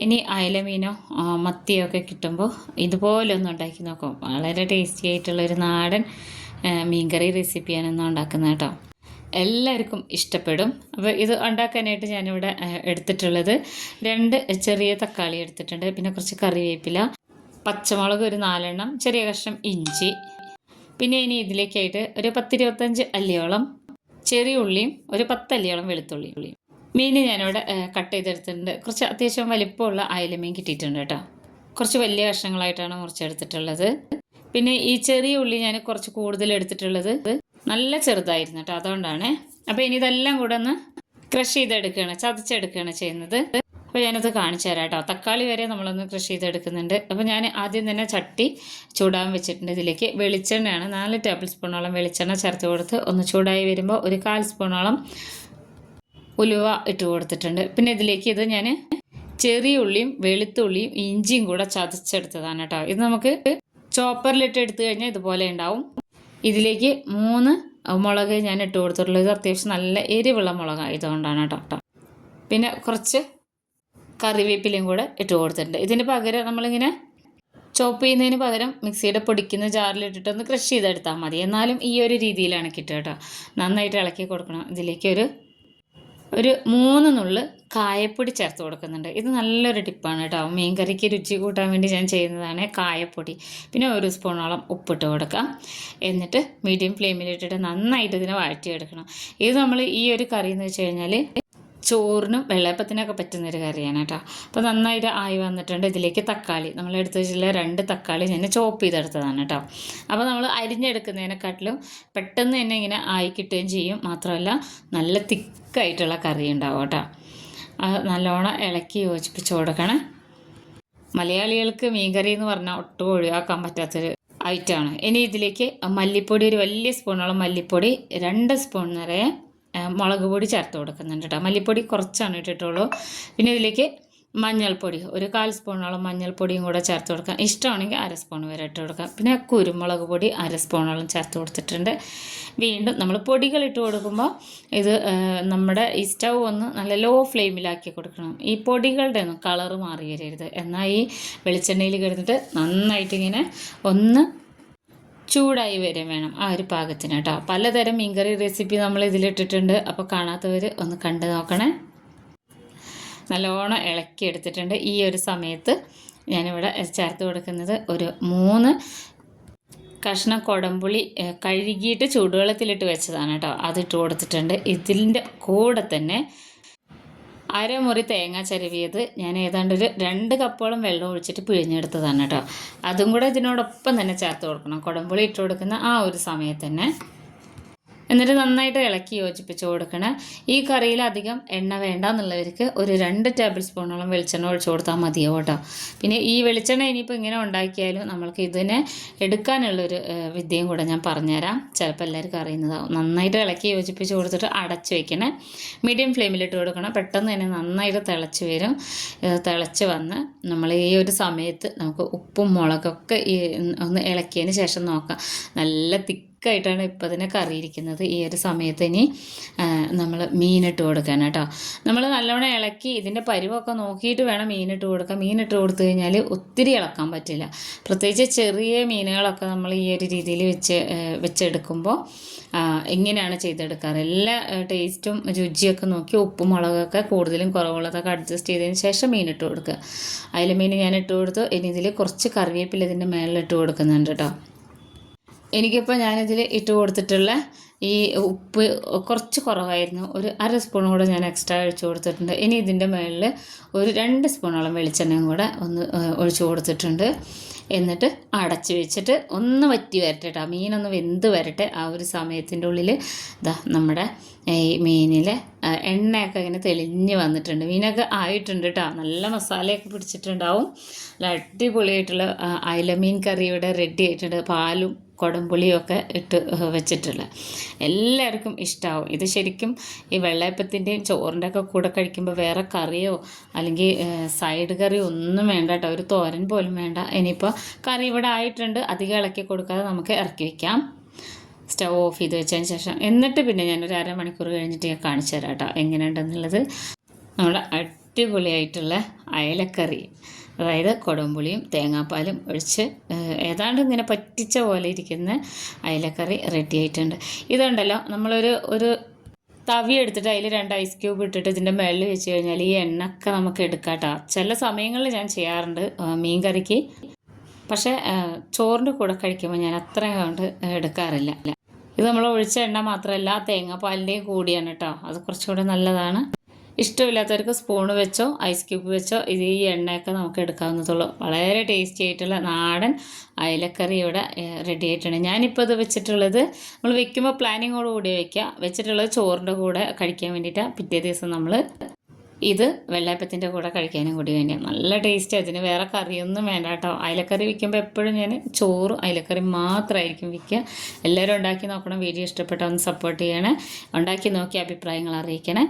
ഇനി അയല മീനോ മത്തിയോ ഒക്കെ കിട്ടുമ്പോൾ ഇതുപോലെ ഒന്ന് ഉണ്ടാക്കി നോക്കും. വളരെ ടേസ്റ്റി ആയിട്ടുള്ളൊരു നാടൻ മീൻകറി റെസിപ്പിയാണ് ഇന്ന് ഉണ്ടാക്കുന്നത് കേട്ടോ. എല്ലാവർക്കും ഇഷ്ടപ്പെടും. അപ്പോൾ ഇത് ഉണ്ടാക്കാനായിട്ട് ഞാനിവിടെ എടുത്തിട്ടുള്ളത് 2 ചെറിയ തക്കാളി എടുത്തിട്ടുണ്ട്, പിന്നെ കുറച്ച് കറിവേപ്പില, പച്ചമുളക് ഒരു 4 എണ്ണം, ചെറിയ കഷ്ണം ഇഞ്ചി, പിന്നെ ഇനി ഇതിലേക്കായിട്ട് ഒരു 10-25 അല്ലിയോളം ചെറിയ ഉള്ളിയും ഒരു 10 അല്ലിയോളം വെളുത്തുള്ളിയും. മീൻ ഞാനിവിടെ കട്ട് ചെയ്തെടുത്തിട്ടുണ്ട്. കുറച്ച് അത്യാവശ്യം വലിപ്പമുള്ള അയല മീൻ കിട്ടിയിട്ടുണ്ട് കേട്ടോ. കുറച്ച് വലിയ കഷ്ണങ്ങളായിട്ടാണ് മുറിച്ചെടുത്തിട്ടുള്ളത്. പിന്നെ ഈ ചെറിയ ഉള്ളി ഞാൻ കുറച്ച് കൂടുതൽ എടുത്തിട്ടുള്ളത് നല്ല ചെറുതായിരുന്നു കേട്ടോ, അതുകൊണ്ടാണ്. അപ്പോൾ ഇനി ഇതെല്ലാം കൂടെ ഒന്ന് ക്രഷ് ചെയ്തെടുക്കുകയാണ്, ചതച്ചെടുക്കുകയാണ് ചെയ്യുന്നത്. അപ്പോൾ ഞാനത് കാണിച്ചു തരാം കേട്ടോ. തക്കാളി വരെ നമ്മളൊന്ന് ക്രഷ് ചെയ്തെടുക്കുന്നുണ്ട്. അപ്പോൾ ഞാൻ ആദ്യം തന്നെ ചട്ടി ചൂടാൻ വെച്ചിട്ടുണ്ട്. ഇതിലേക്ക് വെളിച്ചെണ്ണയാണ്, 4 ടേബിൾ സ്പൂണോളം വെളിച്ചെണ്ണ ചേർത്ത് കൊടുത്ത് ഒന്ന് ചൂടായി വരുമ്പോൾ ഒരു 1/4 സ്പൂണോളം ഉലുവ ഇട്ട് കൊടുത്തിട്ടുണ്ട്. പിന്നെ ഇതിലേക്ക് ഇത് ഞാൻ ചെറിയ ഉള്ളിയും വെളുത്തുള്ളിയും ഇഞ്ചിയും കൂടെ ചതച്ചെടുത്തതാണ് കേട്ടോ. ഇത് നമുക്ക് ചോപ്പറിലിട്ട് എടുത്തു കഴിഞ്ഞാൽ ഇതുപോലെ ഉണ്ടാവും. ഇതിലേക്ക് 3 മുളക് ഞാൻ ഇട്ട് കൊടുത്തിട്ടുള്ളത്. ഇത് അത്യാവശ്യം നല്ല എരിവുള്ള മുളകായതുകൊണ്ടാണ് കേട്ടോ. പിന്നെ കുറച്ച് കറിവേപ്പിലയും കൂടെ ഇട്ട് കൊടുത്തിട്ടുണ്ട്. ഇതിന് പകരം നമ്മളിങ്ങനെ ചോപ്പ് ചെയ്യുന്നതിന് പകരം മിക്സിയുടെ പൊടിക്കുന്ന ജാറിലിട്ടിട്ടൊന്ന് ക്രഷ് ചെയ്തെടുത്താൽ മതി. എന്നാലും ഈ ഒരു രീതിയിലാണ് കിട്ടുക കേട്ടോ. നന്നായിട്ട് ഇളക്കി കൊടുക്കണം. ഇതിലേക്ക് ഒരു 3 നുള്ള് കായപ്പൊടി ചേർത്ത് കൊടുക്കുന്നുണ്ട്. ഇത് നല്ലൊരു ടിപ്പാണ് കേട്ടോ. മീൻ കറിക്ക് രുചി കൂട്ടാൻ വേണ്ടി ഞാൻ ചെയ്യുന്നതാണ് കായപ്പൊടി. പിന്നെ 1 സ്പൂണോളം ഉപ്പിട്ട് കൊടുക്കാം. എന്നിട്ട് മീഡിയം ഫ്ലെയിമിലിട്ടിട്ട് നന്നായിട്ട് ഇതിനെ വഴറ്റിയെടുക്കണം. ഇത് നമ്മൾ ഈ ഒരു കറി എന്ന് വെച്ച് കഴിഞ്ഞാൽ ചോറിനും വെള്ളയപ്പത്തിനൊക്കെ പറ്റുന്നൊരു കറിയാണ് കേട്ടോ. അപ്പോൾ നന്നായിട്ട് ആയി വന്നിട്ടുണ്ട്. ഇതിലേക്ക് തക്കാളി നമ്മൾ എടുത്ത് വെച്ചിട്ടുള്ള 2 തക്കാളി ഞാൻ ചോപ്പ് ചെയ്തെടുത്തതാണ് കേട്ടോ. അപ്പോൾ നമ്മൾ അരിഞ്ഞെടുക്കുന്നതിനെക്കാട്ടിലും പെട്ടെന്ന് തന്നെ ഇങ്ങനെ ആയി കിട്ടുകയും ചെയ്യും. മാത്രമല്ല നല്ല തിക്കായിട്ടുള്ള കറി ഉണ്ടാവും കേട്ടോ. നല്ലോണം ഇളക്കി യോജിപ്പിച്ച് കൊടുക്കണം. മലയാളികൾക്ക് മീൻകറി എന്ന് പറഞ്ഞാൽ ഒട്ടും ഒഴിവാക്കാൻ പറ്റാത്തൊരു ഐറ്റമാണ്. ഇനി ഇതിലേക്ക് മല്ലിപ്പൊടി, ഒരു വലിയ സ്പൂണോളം മല്ലിപ്പൊടി, 2 സ്പൂൺ നിറയെ മുളക് പൊടി ചേർത്ത് കൊടുക്കുന്നുണ്ട് കേട്ടോ. മല്ലിപ്പൊടി കുറച്ചാണ് ഇട്ടിട്ടുള്ളൂ. പിന്നെ ഇതിലേക്ക് മഞ്ഞൾപ്പൊടി ഒരു 1/4 സ്പൂണോളം മഞ്ഞൾപ്പൊടിയും കൂടെ ചേർത്ത് കൊടുക്കാം. ഇഷ്ടമാണെങ്കിൽ 1/2 സ്പൂൺ വരെ ഇട്ട് കൊടുക്കാം. പിന്നെ കുരുമുളക് പൊടി 1/2 സ്പൂണോളം ചേർത്ത് കൊടുത്തിട്ടുണ്ട്. വീണ്ടും നമ്മൾ പൊടികൾ ഇട്ട് കൊടുക്കുമ്പോൾ ഇത് നമ്മുടെ ഈ സ്റ്റൗ ഒന്ന് നല്ല ലോ ഫ്ലെയിമിലാക്കി കൊടുക്കണം. ഈ പൊടികളുടെ ഒന്നും കളറ് മാറി വരരുത്. എന്നാൽ ഈ വെളിച്ചെണ്ണയിൽ കിടന്നിട്ട് നന്നായിട്ടിങ്ങനെ ഒന്ന് ചൂടായി വരും വേണം, ആ ഒരു പാകത്തിന് കേട്ടോ. പലതരം മീൻകറി റെസിപ്പി നമ്മൾ ഇതിലിട്ടിട്ടുണ്ട്. അപ്പോൾ കാണാത്തവർ ഒന്ന് കണ്ടു നോക്കണേ. നല്ലോണം ഇളക്കി എടുത്തിട്ടുണ്ട്. ഈ ഒരു സമയത്ത് ഞാനിവിടെ ചേർത്ത് കൊടുക്കുന്നത് ഒരു 3 കഷ്ണം കുടംപുളി കഴുകിയിട്ട് ചൂടുവെള്ളത്തിലിട്ട് വെച്ചതാണ് കേട്ടോ. അതിട്ട് കൊടുത്തിട്ടുണ്ട്. ഇതിൻ്റെ കൂടെ തന്നെ 1/2 മുറി തേങ്ങ ചിരവിയത് ഞാൻ ഏതാണ്ട് ഒരു 2 കപ്പോളം വെള്ളം ഒഴിച്ചിട്ട് പിഴിഞ്ഞെടുത്തതാണ് കേട്ടോ. അതും കൂടെ ഇതിനോടൊപ്പം തന്നെ ചേർത്ത് കൊടുക്കണം, കുടംപുളി ഇട്ട് കൊടുക്കുന്ന ആ ഒരു സമയത്ത് തന്നെ. എന്നിട്ട് നന്നായിട്ട് ഇളക്കി യോജിപ്പിച്ച് കൊടുക്കണം. ഈ കറിയിൽ അധികം എണ്ണ വേണ്ട എന്നുള്ളവർക്ക് ഒരു 2 ടേബിൾ സ്പൂണോളം വെളിച്ചെണ്ണ ഒഴിച്ചു കൊടുത്താൽ മതിയാവും കേട്ടോ. പിന്നെ ഈ വെളിച്ചെണ്ണ ഇനിയിപ്പോൾ ഇങ്ങനെ ഉണ്ടാക്കിയാലും നമ്മൾക്ക് ഇതിനെ എടുക്കാനുള്ളൊരു വിദ്യയും കൂടെ ഞാൻ പറഞ്ഞുതരാം. ചിലപ്പോൾ എല്ലാവർക്കും അറിയുന്നതാവും. നന്നായിട്ട് ഇളക്കി യോജിപ്പിച്ച് കൊടുത്തിട്ട് അടച്ച് വയ്ക്കണേ. മീഡിയം ഫ്ലെയിമിലിട്ട് കൊടുക്കണം. പെട്ടെന്ന് തന്നെ നന്നായിട്ട് തിളച്ച് വരും. തിളച്ച് വന്ന് നമ്മൾ ഈ ഒരു സമയത്ത് നമുക്ക് ഉപ്പും മുളകൊക്കെ ഒന്ന് ഇളക്കിയതിന് ശേഷം നോക്കാം. നല്ല ായിട്ടാണ് ഇപ്പോൾ ഇതിനെ കറിയിരിക്കുന്നത്. ഈ ഒരു സമയത്ത് ഇനി നമ്മൾ മീനിട്ട് കൊടുക്കാൻ കേട്ടോ. നമ്മൾ നല്ലോണം ഇളക്കി ഇതിൻ്റെ പരുവൊക്കെ നോക്കിയിട്ട് വേണം മീനിട്ട് കൊടുക്കാൻ. മീനിട്ട് കൊടുത്തു കഴിഞ്ഞാൽ ഒത്തിരി ഇളക്കാൻ പറ്റില്ല. പ്രത്യേകിച്ച് ചെറിയ മീനുകളൊക്കെ നമ്മൾ ഈ ഒരു രീതിയിൽ വെച്ചെടുക്കുമ്പോൾ ഇങ്ങനെയാണ് ചെയ്തെടുക്കാറ്. എല്ലാ ടേസ്റ്റും രുചിയൊക്കെ നോക്കി ഉപ്പും മുളകൊക്കെ കൂടുതലും കുറവുള്ളതൊക്കെ അഡ്ജസ്റ്റ് ചെയ്തതിന് ശേഷം മീനിട്ട് കൊടുക്കുക. അതിൽ മീൻ ഞാൻ ഇട്ട് കൊടുത്തു. ഇനി ഇതിൽ കുറച്ച് കറിവേപ്പില ഇതിൻ്റെ മേളിലിട്ട് കൊടുക്കുന്നുണ്ട് കേട്ടോ. എനിക്കിപ്പോൾ ഞാനിതിൽ ഇട്ട് കൊടുത്തിട്ടുള്ള ഈ ഉപ്പ് കുറച്ച് കുറവായിരുന്നു. ഒരു 1/2 സ്പൂൺ കൂടെ ഞാൻ എക്സ്ട്രാ ഒഴിച്ച് കൊടുത്തിട്ടുണ്ട്. ഇനി ഇതിൻ്റെ മുകളിൽ ഒരു 2 സ്പൂണോളം വെളിച്ചെണ്ണയും കൂടെ ഒന്ന് ഒഴിച്ച് കൊടുത്തിട്ടുണ്ട്. എന്നിട്ട് അടച്ച് വെച്ചിട്ട് ഒന്ന് വറ്റി വരട്ടെ കേട്ടോ. മീനൊന്ന് വെന്ത് വരട്ടെ. ആ ഒരു സമയത്തിൻ്റെ ഉള്ളിൽ നമ്മുടെ ഈ മീനിൽ എണ്ണയൊക്കെ ഇങ്ങനെ തെളിഞ്ഞ് വന്നിട്ടുണ്ട്. മീനൊക്കെ ആയിട്ടുണ്ട് കേട്ടോ. നല്ല മസാലയൊക്കെ പിടിച്ചിട്ടുണ്ടാവും. നല്ല അടിപൊളിയായിട്ടുള്ള അയല മീൻ കറി ഇവിടെ റെഡി ആയിട്ടുണ്ട്. പാലും കുടംപുളിയൊക്കെ ഇട്ട് വെച്ചിട്ടുള്ള എല്ലാവർക്കും ഇഷ്ടമാവും. ഇത് ശരിക്കും ഈ വെള്ളയപ്പത്തിൻ്റെയും ചോറിൻ്റെ ഒക്കെ കൂടെ കഴിക്കുമ്പോൾ വേറെ കറിയോ അല്ലെങ്കിൽ സൈഡ് കറിയോ ഒന്നും വേണ്ട കേട്ടോ. ഒരു തോരൻ പോലും വേണ്ട. ഇനിയിപ്പോൾ കറി ഇവിടെ ആയിട്ടുണ്ട്. അധികം ഇളക്കി കൊടുക്കാതെ നമുക്ക് ഇറക്കി വയ്ക്കാം. സ്റ്റൗ ഓഫ് ചെയ്ത് വെച്ചതിന് ശേഷം എന്നിട്ട് പിന്നെ ഞാനൊരു 1/2 മണിക്കൂർ കഴിഞ്ഞിട്ട് ഞാൻ കാണിച്ചു തരാം കേട്ടോ എങ്ങനെയുണ്ടെന്നുള്ളത്. നമ്മുടെ അടിപൊളിയായിട്ടുള്ള അയലക്കറി, അതായത് കുടംപുളിയും തേങ്ങാപ്പാലും ഒഴിച്ച് ഏതാണ്ട് ഇങ്ങനെ പറ്റിച്ച പോലെ ഇരിക്കുന്ന അയലക്കറി റെഡി ആയിട്ടുണ്ട്. ഇതുണ്ടല്ലോ, ഒരു തവി എടുത്തിട്ട് അതിൽ 2 ഐസ് ക്യൂബ് ഇട്ടിട്ട് ഇതിൻ്റെ മേളിൽ വെച്ച് കഴിഞ്ഞാൽ ഈ എണ്ണയൊക്കെ നമുക്ക് എടുക്കാം കേട്ടോ. ചില സമയങ്ങളിൽ ഞാൻ ചെയ്യാറുണ്ട് മീൻ കറിക്ക്, പക്ഷേ ചോറിൻ്റെ കൂടെ കഴിക്കുമ്പോൾ ഞാൻ അത്രയും കൊണ്ട് എടുക്കാറില്ല. ഇത് നമ്മൾ ഒഴിച്ച എണ്ണ മാത്രമല്ല തേങ്ങാപ്പാലിൻ്റെയും കൂടിയാണ് കേട്ടോ, അത് കുറച്ചുകൂടെ നല്ലതാണ്. ഇഷ്ടമില്ലാത്തവർക്ക് സ്പൂണ് വെച്ചോ ഐസ് ക്യൂബ് വെച്ചോ ഇത് ഈ എണ്ണയൊക്കെ നമുക്ക് എടുക്കാവുന്നതുള്ളൂ. വളരെ ടേസ്റ്റി ആയിട്ടുള്ള നാടൻ അയലക്കറി ഇവിടെ റെഡി ആയിട്ടുണ്ട്. ഞാനിപ്പോൾ ഇത് വെച്ചിട്ടുള്ളത്, നമ്മൾ വെക്കുമ്പോൾ പ്ലാനിങ്ങോടുകൂടി വെച്ചിട്ടുള്ളത് ചോറിൻ്റെ കൂടെ കഴിക്കാൻ വേണ്ടിയിട്ടാണ്. പിറ്റേ ദിവസം നമ്മൾ ഇത് വെള്ളയപ്പത്തിൻ്റെ കൂടെ കഴിക്കാനും കൂടി വേണ്ടിയാണ്. നല്ല ടേസ്റ്റ്. അതിന് വേറെ കറിയൊന്നും വേണ്ട കേട്ടോ. അയലക്കറി വയ്ക്കുമ്പോൾ എപ്പോഴും ഞാൻ ചോറും അയലക്കറി മാത്രമായിരിക്കും വയ്ക്കുക. എല്ലാവരും ഉണ്ടാക്കി നോക്കണം. വീഡിയോ ഇഷ്ടപ്പെട്ടാൽ ഒന്ന് സപ്പോർട്ട് ചെയ്യണേ. ഉണ്ടാക്കി നോക്കി അഭിപ്രായങ്ങൾ അറിയിക്കണേ.